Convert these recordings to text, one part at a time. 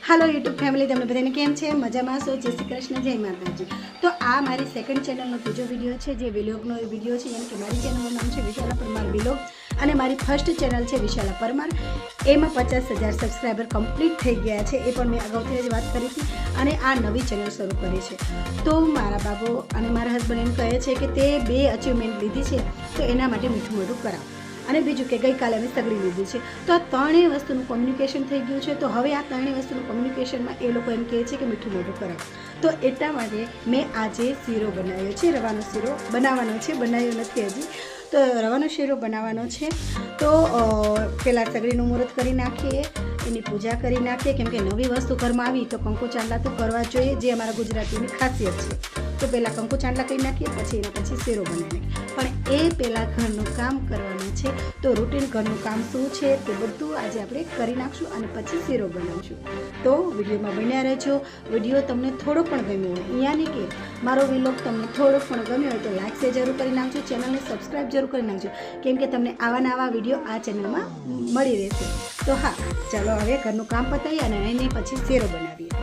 Hello YouTube family तमने बधाने केम छे मजामां छो जय श्री कृष्ण जय माताजी। तो आ मारी सेकंड चेनलनो तीजो विडियो छे जे व्लॉगनो विडियो छे यानी कि मारी चेनलनुं नाम छे VishalaParmarVlog અને મારી ફર્સ્ટ ચેનલ છે વિશાલા પરમાર। એમાં 50,000 સબસ્ક્રાઈબર કમ્પ્લીટ થઈ ગયા છે, એ પણ મેં અગાઉથી જ વાત કરી હતી અને આ નવી ચેનલ શરૂ કરી છે। તો મારા બાબો અને મારા હસબન્ડ એમ કહે છે કે તે 2 અચીવમેન્ટ લીધી છે તો એના માટે મીઠું મોઢું કરાવ અને બીજું કે ગઈકાલે અમે સગડી લીધી છે। તો આ ત્રણેય વસ્તુનું કોમ્યુનિકેશન થઈ ગયું છે। તો હવે આ ત્રણેય વસ્તુનું કોમ્યુનિકેશનમાં એ લોકો એમ કહે છે કે મીઠું મોઢું કરાવ। તો એટલા માટે મેં આજે શીરો બનાવ્યો છે, રવાનો શીરો બનાવવાનો છે, બનાવ્યો નથી હજી। તો રવાનો શીરો બનાવવાનો છે। તો પહેલાં સગડીનું મુહૂર્ત કરી નાખીએ, એની પૂજા કરી નાખીએ, કેમ કે નવી વસ્તુ ઘરમાં આવી તો કંકુ ચાંદલા તો કરવા જોઈએ, જે અમારા ગુજરાતીની ખાસિયત છે। તો પહેલાં કંકુ ચાંદલા કરી નાખીએ, પછી એના પછી શીરો બનાવી નાખીએ। પણ એ પહેલાં ઘરનું કામ કરવાનું છે। તો રૂટીન ઘરનું કામ શું છે તે બધું આજે આપણે કરી નાખશું અને પછી શીરો બનાવીશું। તો વિડીયોમાં બન્યા રહેજો। વિડીયો તમને થોડો પણ ગમ્યો હોય, યાની કે મારો વ્લોગ તમને થોડો પણ ગમ્યો હોય તો લાઈક શેર જરૂર કરી નાખજો, ચેનલને સબસ્ક્રાઈબ જરૂર કરી નાખજો, કેમ કે તમને આવા વિડીયો આ ચેનલમાં મળી રહેશે। તો હા, ચાલો હવે ઘરનું કામ પતાવીએ અને એની પછી શીરો બનાવીએ।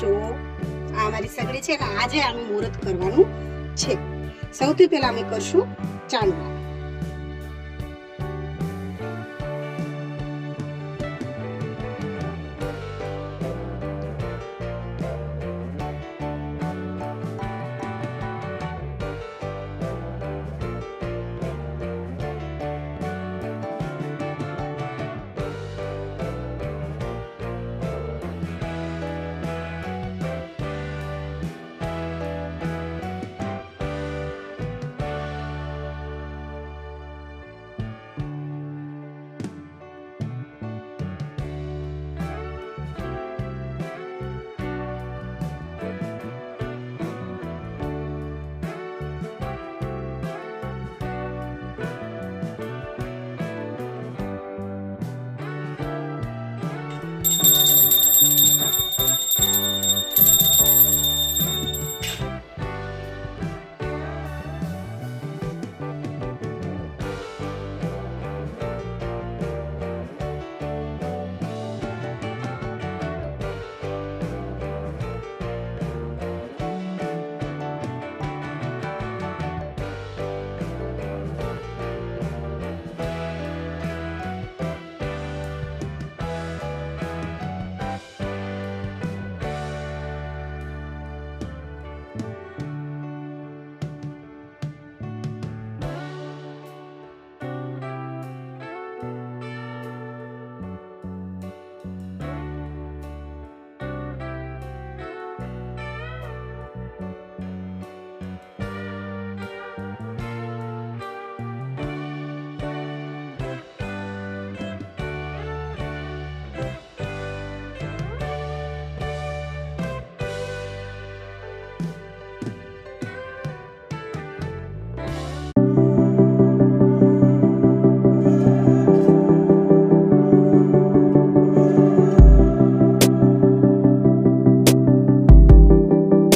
જો આ મારી સગડી છે ને, આજે આનું મુહૂર્ત કરવાનું છે। સૌથી પહેલા અમે કરશું ચાંદલા।